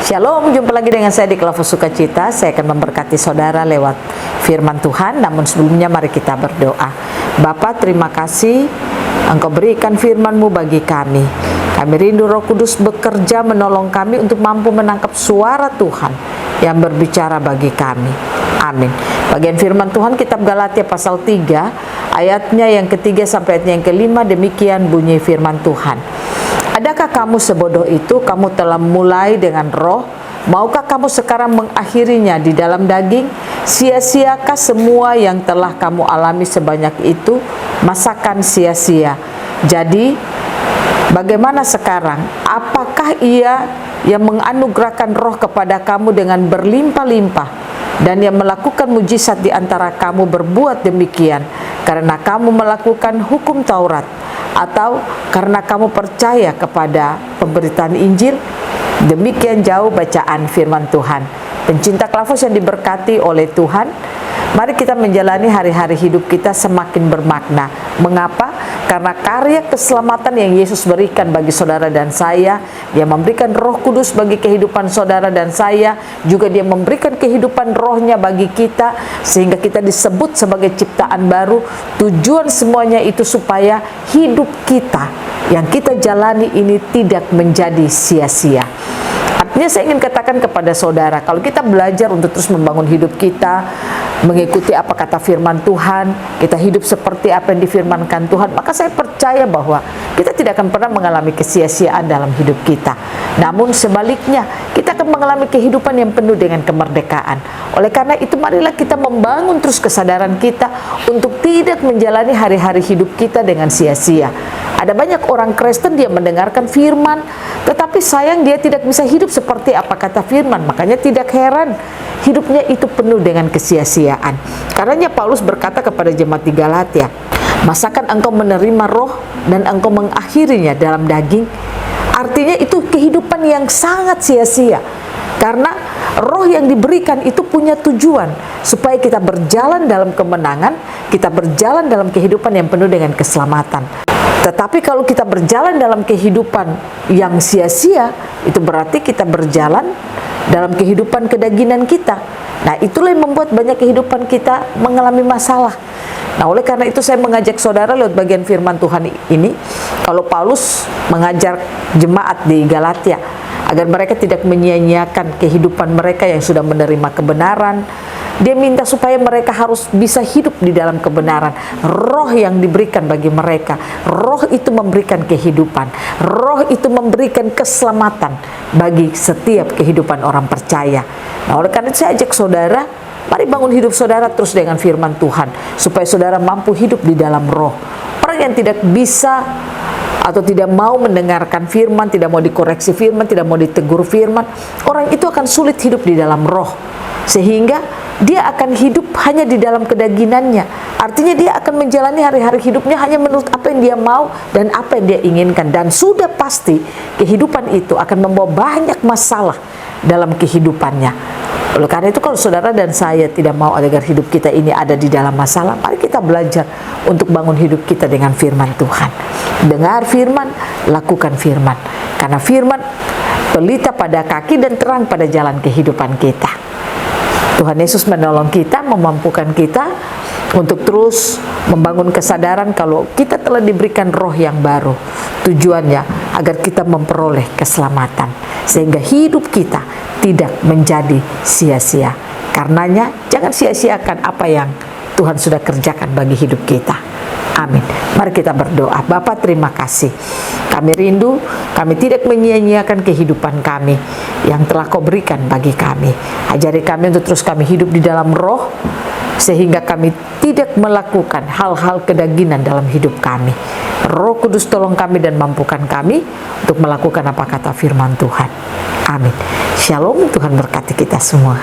Shalom, jumpa lagi dengan saya di Kelompok Sukacita. Saya akan memberkati saudara lewat firman Tuhan. Namun sebelumnya mari kita berdoa. Bapa, terima kasih Engkau berikan firman-Mu bagi kami. Kami rindu Roh Kudus bekerja menolong kami untuk mampu menangkap suara Tuhan yang berbicara bagi kami. Amin. Bagian firman Tuhan kitab Galatia pasal 3 ayatnya yang ketiga sampai ayatnya yang kelima, demikian bunyi firman Tuhan. Adakah kamu sebodoh itu? Kamu telah mulai dengan roh, maukah kamu sekarang mengakhirinya di dalam daging? Sia-siakah semua yang telah kamu alami sebanyak itu? Masakan sia-sia? Jadi bagaimana sekarang? Apakah Ia yang menganugerahkan roh kepada kamu dengan berlimpah-limpah dan yang melakukan mujizat di antara kamu berbuat demikian karena kamu melakukan hukum Taurat, atau karena kamu percaya kepada pemberitaan Injil? Demikian jauh bacaan firman Tuhan. Pencinta Kelompok yang diberkati oleh Tuhan, mari kita menjalani hari-hari hidup kita semakin bermakna. Mengapa? Karena karya keselamatan yang Yesus berikan bagi saudara dan saya, Dia memberikan Roh Kudus bagi kehidupan saudara dan saya, juga Dia memberikan kehidupan rohnya bagi kita, sehingga kita disebut sebagai ciptaan baru. Tujuan semuanya itu supaya hidup kita yang kita jalani ini tidak menjadi sia-sia. Artinya saya ingin katakan kepada saudara, kalau kita belajar untuk terus membangun hidup kita, mengikuti apa kata firman Tuhan, kita hidup seperti apa yang difirmankan Tuhan, maka saya percaya bahwa kita tidak akan pernah mengalami kesia-siaan dalam hidup kita. Namun sebaliknya, kita akan mengalami kehidupan yang penuh dengan kemerdekaan. Oleh karena itu, marilah kita membangun terus kesadaran kita untuk tidak menjalani hari-hari hidup kita dengan sia-sia. Ada banyak orang Kristen, dia mendengarkan firman, tetapi sayang dia tidak bisa hidup seperti apa kata firman. Makanya tidak heran hidupnya itu penuh dengan kesia-siaan. Karenanya Paulus berkata kepada jemaat di Galatia, masakan engkau menerima roh dan engkau mengakhirinya dalam daging? Artinya itu kehidupan yang sangat sia-sia. Karena roh yang diberikan itu punya tujuan supaya kita berjalan dalam kemenangan, kita berjalan dalam kehidupan yang penuh dengan keselamatan. Tetapi kalau kita berjalan dalam kehidupan yang sia-sia, itu berarti kita berjalan dalam kehidupan kedagingan kita. Nah, itulah yang membuat banyak kehidupan kita mengalami masalah. Nah, oleh karena itu saya mengajak saudara lewat bagian firman Tuhan ini, kalau Paulus mengajar jemaat di Galatia agar mereka tidak menyia-nyiakan kehidupan mereka yang sudah menerima kebenaran, dia minta supaya mereka harus bisa hidup di dalam kebenaran. Roh yang diberikan bagi mereka, roh itu memberikan kehidupan, roh itu memberikan keselamatan bagi setiap kehidupan orang percaya. Nah, oleh karena itu saya ajak saudara, mari bangun hidup saudara terus dengan firman Tuhan, supaya saudara mampu hidup di dalam roh. Orang yang tidak bisa atau tidak mau mendengarkan firman, tidak mau dikoreksi firman, tidak mau ditegur firman, orang itu akan sulit hidup di dalam roh, sehingga dia akan hidup hanya di dalam kedaginannya. Artinya dia akan menjalani hari-hari hidupnya hanya menurut apa yang dia mau dan apa yang dia inginkan. Dan sudah pasti kehidupan itu akan membawa banyak masalah dalam kehidupannya. Oleh karena itu, kalau saudara dan saya tidak mau agar hidup kita ini ada di dalam masalah, mari kita belajar untuk bangun hidup kita dengan firman Tuhan. Dengar firman, lakukan firman. Karena firman pelita pada kaki dan terang pada jalan kehidupan kita. Tuhan Yesus menolong kita, memampukan kita untuk terus membangun kesadaran kalau kita telah diberikan roh yang baru. Tujuannya agar kita memperoleh keselamatan, sehingga hidup kita tidak menjadi sia-sia. Karenanya jangan sia-siakan apa yang Tuhan sudah kerjakan bagi hidup kita. Amin. Mari kita berdoa. Bapa, terima kasih. Kami rindu, kami tidak menyia-nyiakan kehidupan kami yang telah Kau berikan bagi kami. Ajari kami untuk terus kami hidup di dalam roh, sehingga kami tidak melakukan hal-hal kedagingan dalam hidup kami. Roh Kudus tolong kami dan mampukan kami untuk melakukan apa kata firman Tuhan. Amin. Shalom, Tuhan berkati kita semua.